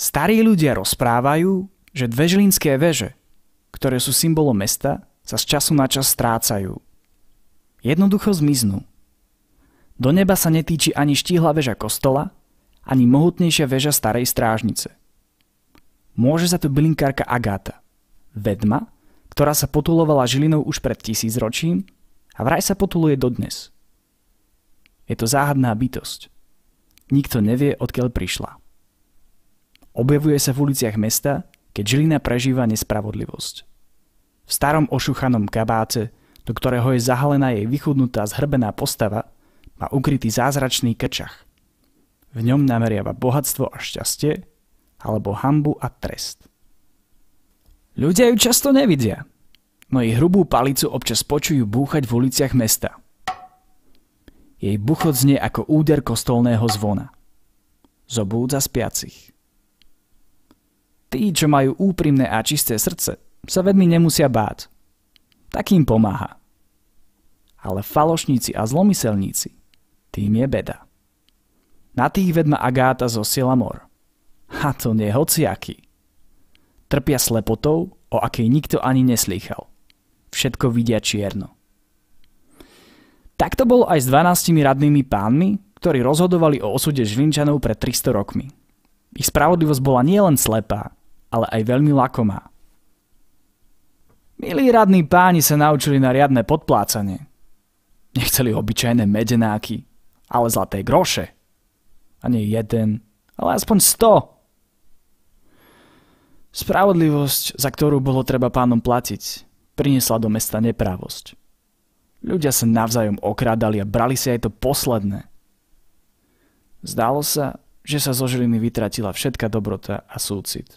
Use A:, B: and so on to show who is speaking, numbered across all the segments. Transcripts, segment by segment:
A: Starí ľudia rozprávajú, že dve žilinské veže, ktoré sú symbolom mesta, sa z času na čas strácajú. Jednoducho zmiznú. Do neba sa netýči ani štíhla väža kostola, ani mohutnejšia väža starej strážnice. Môže za to bylinkárka Agáta, vedma, ktorá sa potulovala Žilinou už pred 1000 ročím a vraj sa potuluje dodnes. Je to záhadná bytosť. Nikto nevie, odkiaľ prišla. Objavuje sa v uliciach mesta, keď Žilina prežíva nespravodlivosť. V starom ošuchanom kabáte, do ktorého je zahalená jej vychudnutá zhrbená postava, má ukrytý zázračný krčach. V ňom nameriava bohatstvo a šťastie, alebo hanbu a trest. Ľudia ju často nevidia, no jej hrubú palicu občas počujú búchať v uliciach mesta. Jej buchot znie ako úder kostolného zvona. Zobúdza spiacich. Tí, čo majú úprimné a čisté srdce, sa vedmi nemusia báť. Takým pomáha. Ale falošníci a zlomyselníci, tým je beda. Na tých vedma Agáta zosiela mor. A to nie hociaký. Trpia slepotou, o akej nikto ani neslýchal. Všetko vidia čierno. Tak to bolo aj s 12 radnými pánmi, ktorí rozhodovali o osude Žilinčanov pred 300 rokmi. Ich spravodlivosť bola nielen slepá, ale aj veľmi lakomá. Milí radní páni sa naučili na riadne podplácanie. Nechceli obyčajné medenáky, ale zlaté groše. A nie jeden, ale aspoň 100. Spravodlivosť, za ktorú bolo treba pánom platiť, priniesla do mesta neprávosť. Ľudia sa navzájom okrádali a brali si aj to posledné. Zdalo sa, že sa zo Žiliny vytratila všetká dobrota a súcit.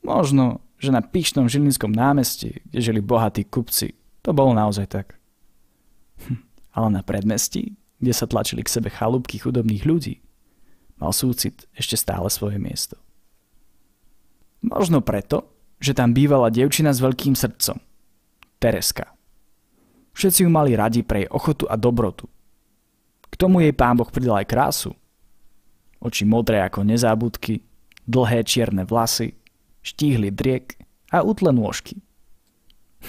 A: Možno, že na pyšnom žilinskom námestí, kde žili bohatí kupci, to bolo naozaj tak. Ale na predmestí, kde sa tlačili k sebe chalúbky chudobných ľudí, mal súcit ešte stále svoje miesto. Možno preto, že tam bývala dievčina s veľkým srdcom. Tereska. Všetci ju mali radi pre jej ochotu a dobrotu. K tomu jej pán Boh pridal aj krásu. Oči modré ako nezábudky, dlhé čierne vlasy, štíhly driek a útle nôžky.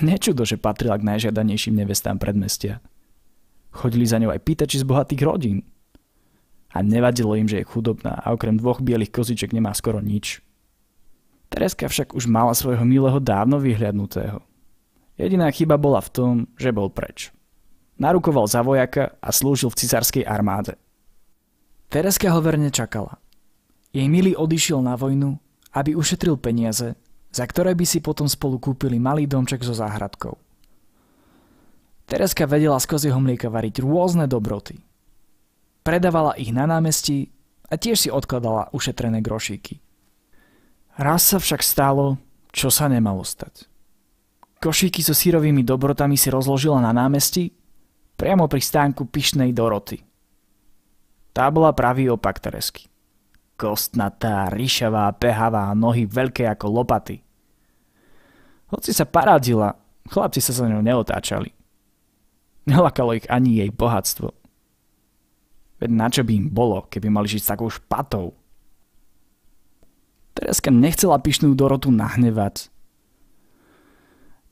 A: Nečudo, že patrila k najžiadanejším nevestám predmestia. Chodili za ňou aj pýtači z bohatých rodín. A nevadilo im, že je chudobná a okrem 2 bielých koziček nemá skoro nič. Tereska však už mala svojho milého dávno vyhliadnutého. Jediná chyba bola v tom, že bol preč. Narukoval za vojaka a slúžil v cisárskej armáde. Tereska ho verne čakala. Jej milý odišiel na vojnu, aby ušetril peniaze, za ktoré by si potom spolu kúpili malý domček so záhradkou. Tereska vedela z kozieho mlieka variť rôzne dobroty. Predávala ich na námestí a tiež si odkladala ušetrené grošíky. Raz sa však stalo, čo sa nemalo stať. Košíky so syrovými dobrotami si rozložila na námestí, priamo pri stánku pyšnej Doroty. Tá bola pravý opak Teresky. Kostnatá, ryšavá, pehavá, nohy veľké ako lopaty. Hoci sa parádila, chlapci sa za ňou neotáčali. Nelakalo ich ani jej bohatstvo. Veď na čo by im bolo, keby mali žiť s takou špatou? Tereska nechcela pyšnú Dorotu nahnevať.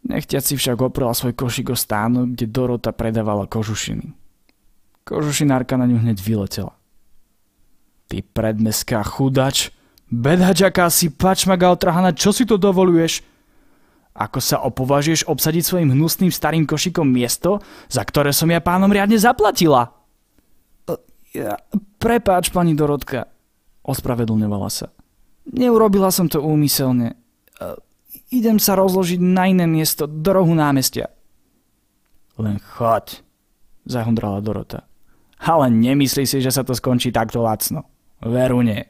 A: Nechtiac si však oprela svoj košík o stánok, kde Dorota predávala kožušiny. Kožušinárka na ňu hneď vyletela. Ty predmestská chudač, bedač akási pačmaga otrhaná, čo si to dovoluješ? Ako sa opovažuješ obsadiť svojim hnusným starým košíkom miesto, za ktoré som ja pánom riadne zaplatila? Prepáč, pani Dorotka, ospravedlňovala sa. Neurobila som to úmyselne. Idem sa rozložiť na iné miesto, do rohu námestia. Len choď, zahundrala Dorota. Ale nemyslí si, že sa to skončí takto lacno. Veru nie.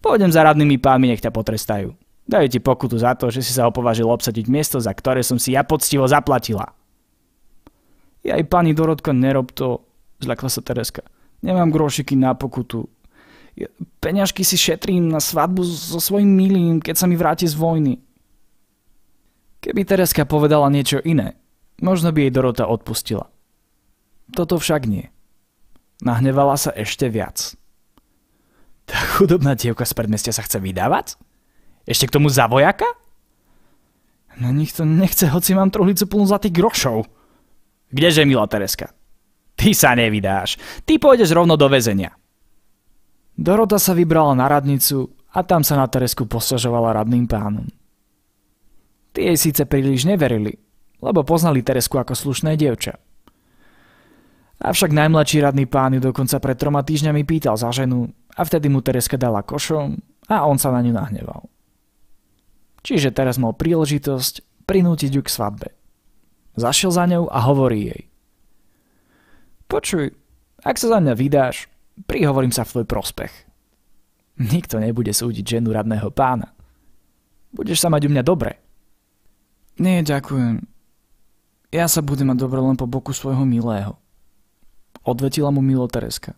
A: Pôjdem za radnými pánmi, nech ťa potrestajú. Dajú ti pokutu za to, že si sa opovážil obsadiť miesto, za ktoré som si ja poctivo zaplatila. Aj pani Dorotko, nerob to, zľakla sa Tereska. Nemám grošiky na pokutu. Peňažky si šetrím na svadbu so svojím milým, keď sa mi vráti z vojny. Keby Tereska povedala niečo iné, možno by jej Dorota odpustila. Toto však nie. Nahnevala sa ešte viac. Tá Chudobná dievka z predmestia sa chce vydávať? Ešte k tomu za vojaka? No nikto nechce, hoci mám truhlicu plnú zlatých grošov. Kdeže, milá Tereska? Ty sa nevydáš. Ty pôjdeš rovno do väzenia. Dorota sa vybrala na radnicu a tam sa na Teresku posťažovala radným pánom. Tí jej síce príliš neverili, lebo poznali Teresku ako slušné dievča. Avšak najmladší radný pán ju dokonca pred 3 týždňami pýtal za ženu a vtedy mu Tereska dala košom a on sa na ňu nahneval. Čiže teraz mal príležitosť prinútiť ju k svadbe. Zašiel za ňou a hovorí jej: Počuj, ak sa za mňa vydáš, prihovorím sa v tvoj prospech. Nikto nebude súdiť ženu radného pána. Budeš sa mať u mňa dobre. Nie, ďakujem. Ja sa budem mať dobre len po boku svojho milého. Odvetila mu milo Tereska.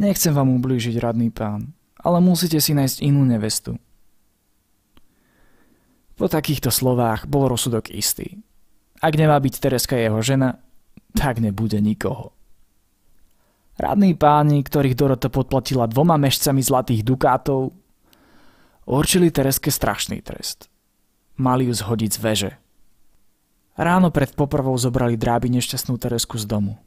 A: Nechcem vám ublížiť, radný pán, ale musíte si nájsť inú nevestu. Po takýchto slovách bol rozsudok istý. Ak nemá byť Tereska jeho žena, tak nebude nikoho. Radní páni, ktorých Dorota podplatila 2 mešcami zlatých dukátov, určili Tereske strašný trest. Mali ju zhodiť z veže. Ráno pred popravou zobrali dráby nešťastnú Teresku z domu.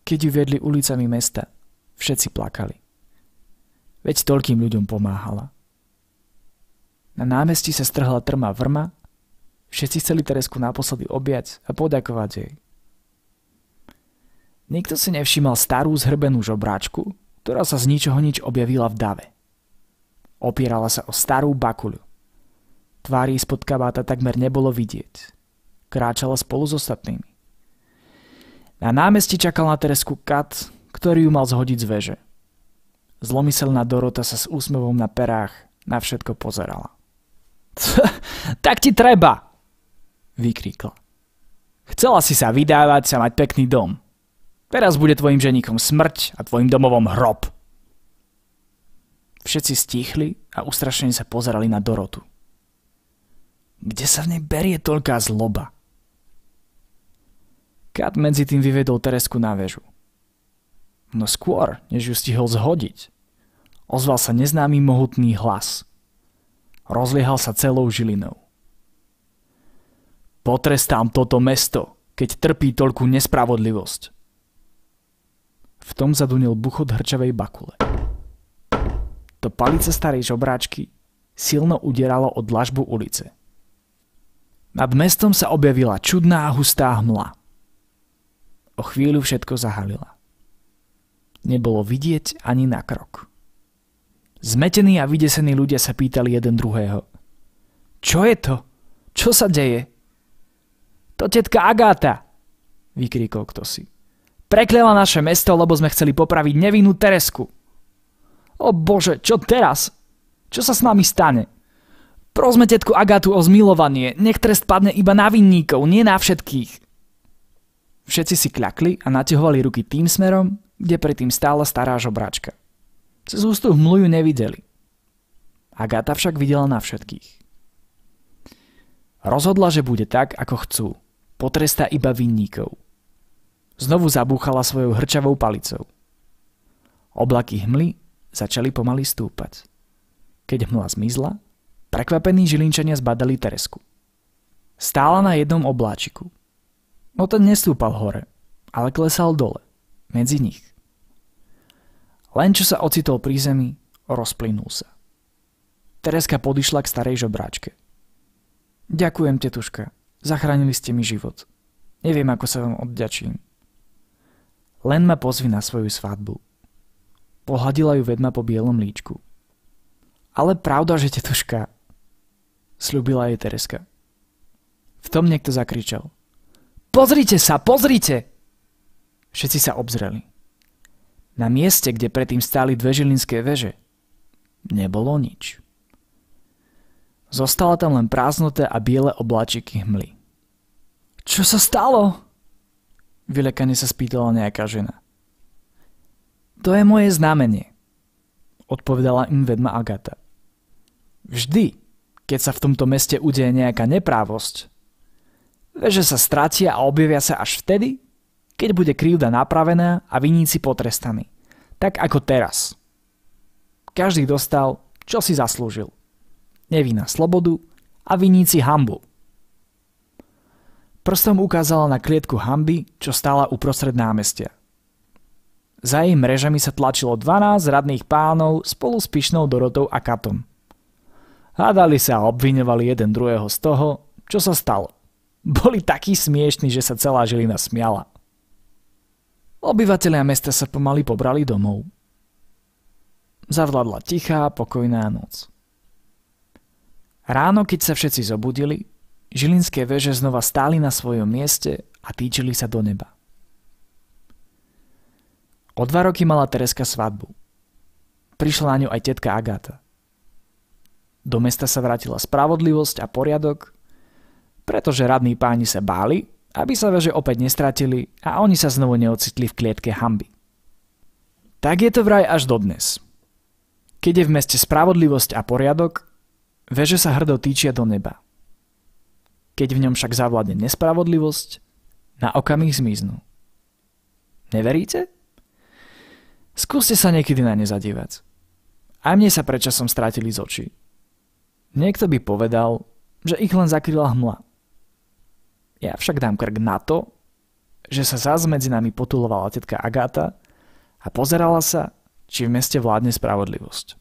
A: Keď ju viedli ulicami mesta, všetci plakali. Veď toľkým ľuďom pomáhala. Na námestí sa strhla trma vrma, všetci chceli Teresku naposledy objať a poďakovať jej. Nikto si nevšímal starú zhrbenú žobráčku, ktorá sa z ničoho nič objavila v dave. Opierala sa o starú bakuľu. Tvári spod kabáta takmer nebolo vidieť. Kráčala spolu s ostatnými. Na námestí čakal na Teresku Kat, ktorý ju mal zhodiť z veže. Zlomyselná Dorota sa s úsmevom na perách na všetko pozerala. Tak ti treba, vykríkla. Chcela si sa vydávať, sa mať pekný dom. Teraz bude tvojim ženíkom smrť a tvojim domovom hrob. Všetci stíchli a ustrašene sa pozerali na Dorotu. Kde sa v nej berie toľká zloba? Kat medzi tým vyvedol Teresku na väžu. No skôr, než ju stihol zhodiť, ozval sa neznámy mohutný hlas. Rozliehal sa celou Žilinou. Potrestám toto mesto, keď trpí toľkú nespravodlivosť. V tom zadunil buchot hrčavej bakule. To palice starej žobráčky silno udieralo o dlažbu ulice. Nad mestom sa objavila čudná a hustá hmla. O chvíľu všetko zahalila. Nebolo vidieť ani na krok. Zmetení a vydesení ľudia sa pýtali jeden druhého. Čo je to? Čo sa deje? To tetka Agáta, vykríkol ktosi. Preklela naše mesto, lebo sme chceli popraviť nevinnú Teresku. O Bože, čo teraz? Čo sa s nami stane? Prosme tetku Agátu o zmilovanie, nech trest padne iba na vinníkov, nie na všetkých. Všetci si kľakli a naťahovali ruky tým smerom, kde predtým stála stará žobráčka. Cez ústup hmlu ju nevideli. Agáta však videla na všetkých. Rozhodla, že bude tak, ako chcú. Potrestá iba vinníkov. Znovu zabúchala svojou hrčavou palicou. Oblaky hmly začali pomaly stúpať. Keď hmla zmizla, prekvapení Žilinčania zbadali Teresku. Stála na jednom obláčiku. No ten nestúpal hore, ale klesal dole, medzi nich. Len čo sa ocitol pri zemi, rozplynul sa. Tereska podišla k starej žobráčke. Ďakujem, tetuška, zachránili ste mi život. Neviem, ako sa vám odďačím. Len ma pozvi na svoju svadbu. Pohľadila ju vedma po bielom líčku. Ale pravda, že tetuška, sľúbila jej Tereska. V tom niekto zakričal. Pozrite sa, pozrite! Všetci sa obzreli. Na mieste, kde predtým stáli 2 žilinské veže, nebolo nič. Zostala tam len prázdnoté a biele obláčiky hmly. Čo sa stalo? Vylekane sa spýtala nejaká žena. To je moje znamenie, odpovedala im vedma Agáta. Vždy, keď sa v tomto meste udeje nejaká neprávosť, veže sa stratia a objavia sa až vtedy, keď bude krivda napravená a vinníci potrestaní. Tak ako teraz. Každý dostal, čo si zaslúžil. Nevinná slobodu a vinníci hanbu. Prstom ukázala na klietku hanby, čo stála uprostred námestia. Za jej mrežami sa tlačilo 12 radných pánov spolu s pyšnou Dorotou a Katom. Hádali sa a obviňovali jeden druhého z toho, čo sa stalo. Boli takí smiešní, že sa celá Žilina smiala. Obyvatelia mesta sa pomaly pobrali domov. Zavládla tichá, pokojná noc. Ráno, keď sa všetci zobudili, žilinské veže znova stáli na svojom mieste a týčili sa do neba. O 2 roky mala Tereska svadbu. Prišla na ňu aj tetka Agáta. Do mesta sa vrátila spravodlivosť a poriadok, pretože radní páni sa báli, aby sa veže opäť nestratili a oni sa znovu neocitli v klietke hanby. Tak je to vraj až dodnes. Keď je v meste spravodlivosť a poriadok, veže sa hrdo týčia do neba. Keď v ňom však zavládne nespravodlivosť, na okamih zmiznú. Neveríte? Skúste sa niekedy na ne zadívať. Aj mne sa predčasom strátili z očí. Niekto by povedal, že ich len zakryla hmla. Ja však dám krk na to, že sa zás medzi nami potulovala tetka Agáta a pozerala sa, či v meste vládne spravodlivosť.